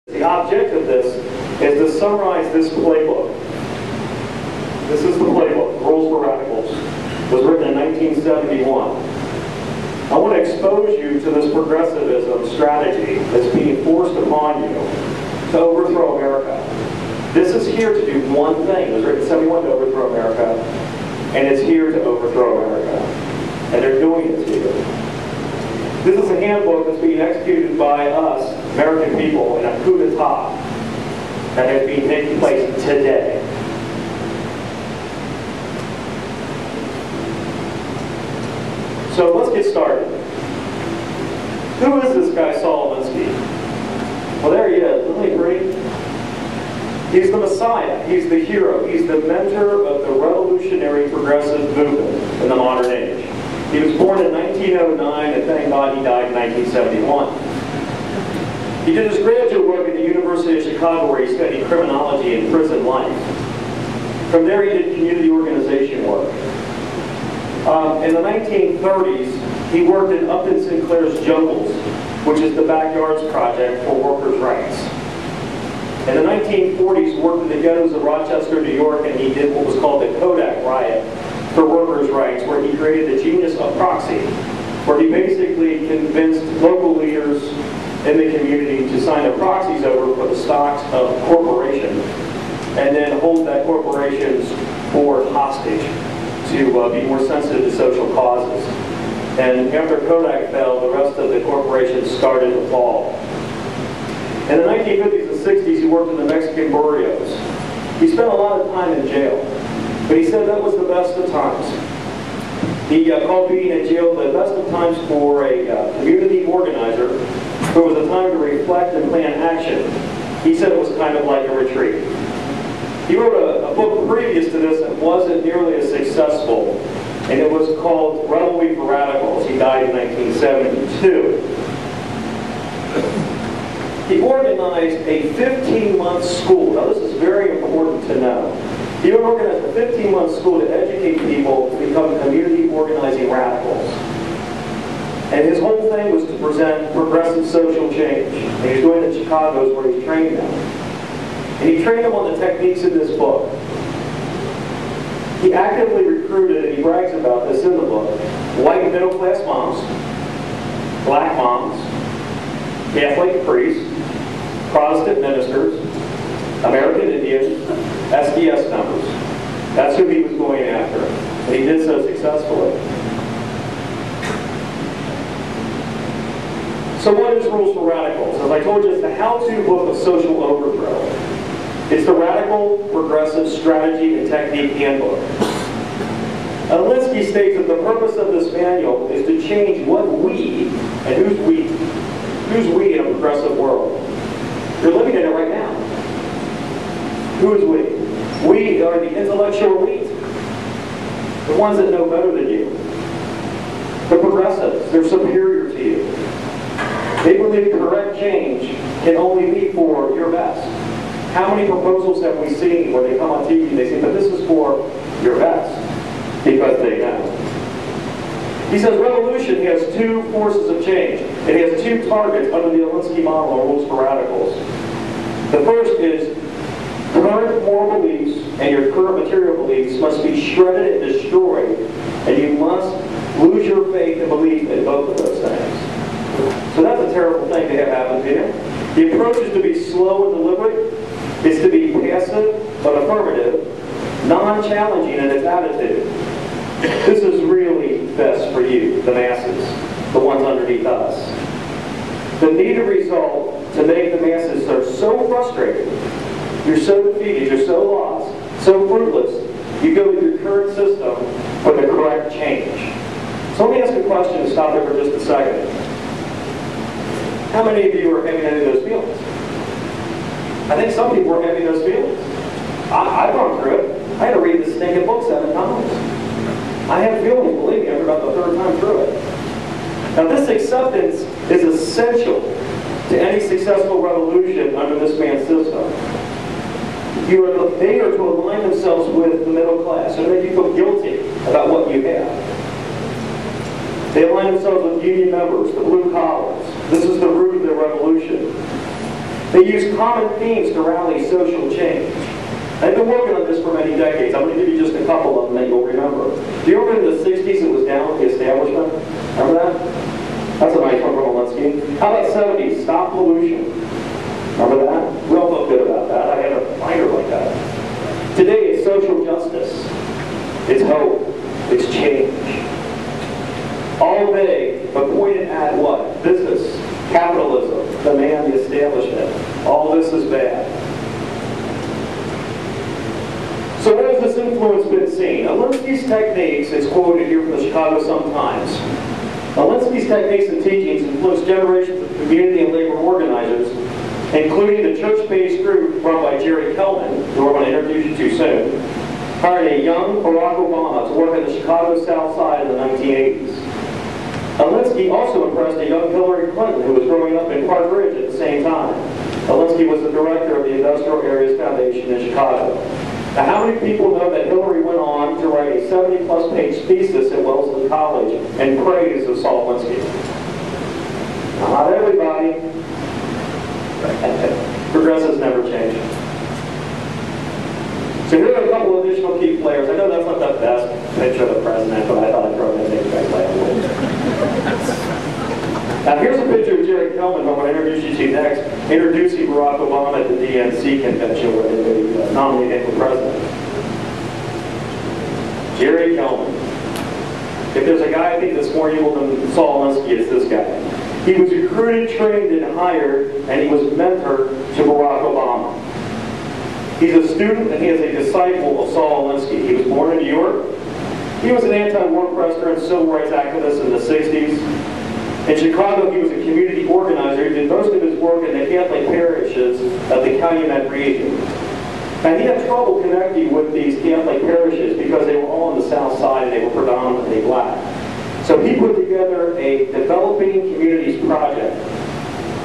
The object of this is to summarize this playbook. This is the playbook, Rules for Radicals. It was written in 1971. I want to expose you to this progressivism strategy that's being forced upon you to overthrow America. This is here to do one thing. It was written in 71 to overthrow America, and it's here to overthrow America. And they're doing it to you. This is a handbook that's being executed by us, American people, in a coup d'etat that has been taking place today. So let's get started. Who is this guy, Saul Alinsky? Well, there he is. Isn't he great? He's the Messiah. He's the hero. He's the mentor of the revolutionary progressive movement in the modern age. He was born in 1909, and thank God he died in 1971. He did his graduate work at the University of Chicago, where he studied criminology and prison life. From there, he did community organization work. In the 1930s, he worked in Upton Sinclair's Jungles, which is the Backyards Project for workers' rights. In the 1940s, worked in the ghettos of Rochester, New York, and he did what was called the Kodak Riot for workers' rights, where he created the genius of proxy, where he basically convinced local leaders in the community to sign their proxies over for the stocks of a corporation, and then hold that corporation's board hostage to be more sensitive to social causes. And after Kodak fell, the rest of the corporations started to fall. In the 1950s and 60s, he worked in the Mexican barrios. He spent a lot of time in jail, but he said that was the best of times. He called being in jail the best of times for a community organizer. It was a time to reflect and plan action. He said it was kind of like a retreat. He wrote a book previous to this that wasn't nearly as successful, and it was called Revelry for Radicals. He died in 1972. He organized a 15-month school. Now this is very important to know. He organized a 15-month school to educate people to become community organizing radicals. And his whole thing was to present progressive social change. And he's doing it in Chicago, where he trained them. And he trained them on the techniques in this book. He actively recruited, and he brags about this in the book, white middle-class moms, black moms, Catholic priests, Protestant ministers, American Indians, SDS members. That's who he was going after. And he did so successfully. So what is Rules for Radicals? As I told you, it's the how-to book of social overthrow. It's the Radical Progressive Strategy and Technique Handbook. Alinsky states that the purpose of this manual is to change what we, and who's we? Who's we in a progressive world? You're living in it right now. Who is we? We are the intellectual elite. The ones that know better than you. The progressives, they're superior to you. They believe correct change can only be for your best. How many proposals have we seen where they come on TV and they say, but this is for your best, because they know. He says revolution has two forces of change. It has two targets under the Alinsky model of Rules for Radicals. The first is current moral beliefs and your current material beliefs must be shredded and destroyed, and you must lose your faith and belief in both of those things. So that's a terrible thing to have happen to you. The approach is to be slow and deliberate. It's to be passive but affirmative, non-challenging in its attitude. This is really best for you, the masses, the ones underneath us. The needed result to make the masses are so frustrated, you're so defeated, you're so lost, so fruitless, you go with your current system for the correct change. So let me ask a question to stop there for just a second. How many of you are having any of those feelings? I think some people are having those feelings. I've gone through it. I had to read this stinking book 7 times. I have feelings, believe me, after about the 3rd time through it. Now this acceptance is essential to any successful revolution under this man's system. They are to align themselves with the middle class and make you feel guilty about what you have. They align themselves with union members, the blue collars. This is the root of their revolution. They use common themes to rally social change. I've been working on this for many decades. I'm going to give you just a couple of them that you'll remember. Do you remember in the 60s it was down with the establishment? Remember that? That's a nice one from Alinsky. How about 70s? Stop pollution. Remember that? We all felt good about that. I had a binder like that. Today it's social justice. It's hope. It's change. All vague, but pointed at what? Business, capitalism, the man, the establishment. All this is bad. So where has this influence been seen? Alinsky's techniques is quoted here from the Chicago Sun-Times. Alinsky's techniques and teachings influenced generations of community and labor organizers, including the church-based group run by Jerry Kellman, who I'm going to introduce you to soon, hired a young Barack Obama to work in the Chicago South Side in the 1980s. Alinsky also impressed a young Hillary Clinton who was growing up in Park Ridge at the same time. Alinsky was the director of the Industrial Areas Foundation in Chicago. Now, how many people know that Hillary went on to write a 70-plus page thesis at Wellesley College in praise of Saul Alinsky? Not everybody. Progressives never change. So here are a couple of additional key players. I know that's not the best picture of the president, but I thought I'd throw it in and make you guys laugh. Now here's a picture of Jerry Kellman, who I'm going to introduce you to next, introducing Barack Obama at the DNC convention where they nominated him for president. Jerry Kellman. If there's a guy I think that's more evil than Saul Alinsky, it's this guy. He was recruited, trained, and hired, and he was mentor to Barack Obama. He's a student and he is a disciple of Saul Alinsky. He was born in New York. He was an anti-war protester and civil rights activist in the 60s. In Chicago, he was a community organizer. He did most of his work in the Catholic parishes of the Calumet region. And he had trouble connecting with these Catholic parishes because they were all on the south side and they were predominantly black. So he put together a developing communities project.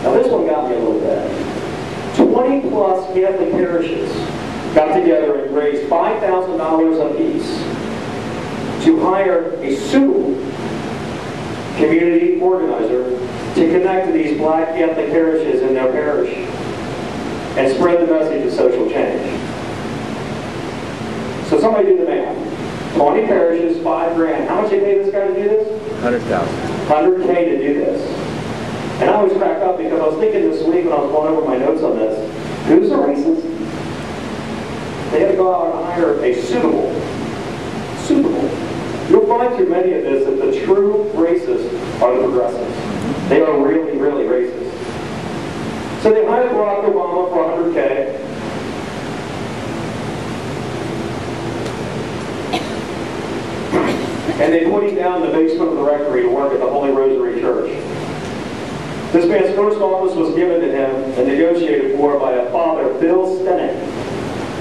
Now this one got me a little bit. 20-plus Catholic parishes got together and raised $5,000 apiece to hire a suitable community organizer to connect to these black Catholic parishes in their parish and spread the message of social change. So somebody do the math. 20 parishes, $5 grand. How much did they pay this guy to do this? $100,000. $100K to do this. And I always crack up because I was thinking this week when I was going over my notes on this, who's the racist? They had to go out and hire a suitable. You'll find through many of this that the true racists are the progressives. They are really, really racist. So they hired Barack Obama for $100K. And they put him down in the basement of the rectory to work at the Holy Rosary Church. This man's first office was given to him and negotiated for by a father, Bill Stenick.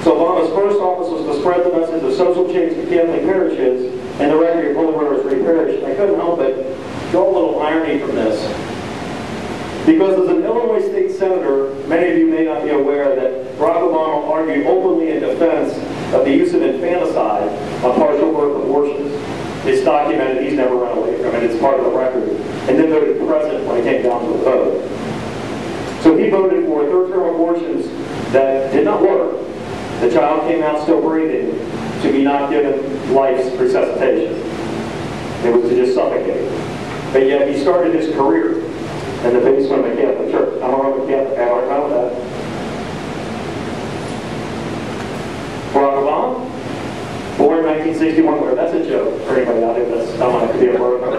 So Obama's first office was to spread the message of social change to Catholic parishes and the rectory of Holy Rosary Parish. And I couldn't help but draw a little irony from this. Because as an Illinois state senator, many of you may not be aware that Barack Obama argued openly in defense of the use of infanticide on partial birth abortions. It's documented, he's never run away from it, it's part of the record. And then voted president when it came down to the vote. So he voted for third-term abortions that did not work. The child came out still breathing to be not given life's resuscitation. It was to just suffocate. But yet he started his career in the basement of the Catholic Church. I'm a Roman Catholic, I have a hard time with that. Barack Obama, born in 1961, where that's a joke for anybody out there that's someone that could be a broker.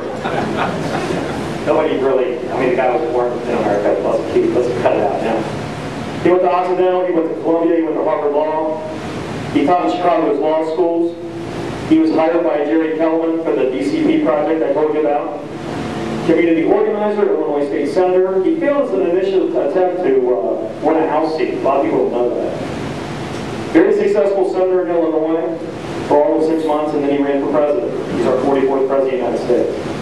Nobody really, I mean, the guy was born in America, let's cut it out now. He went to Occidental, he went to Columbia, he went to Harvard Law. He taught in Chicago's law schools. He was hired by Jerry Kellman for the DCP project I told you about. Community organizer, Illinois State Senator. He failed as an initial attempt to win a House seat. A lot of people don't know that. Very successful senator in Illinois for all of 6 months, and then he ran for president. He's our 44th president of the United States.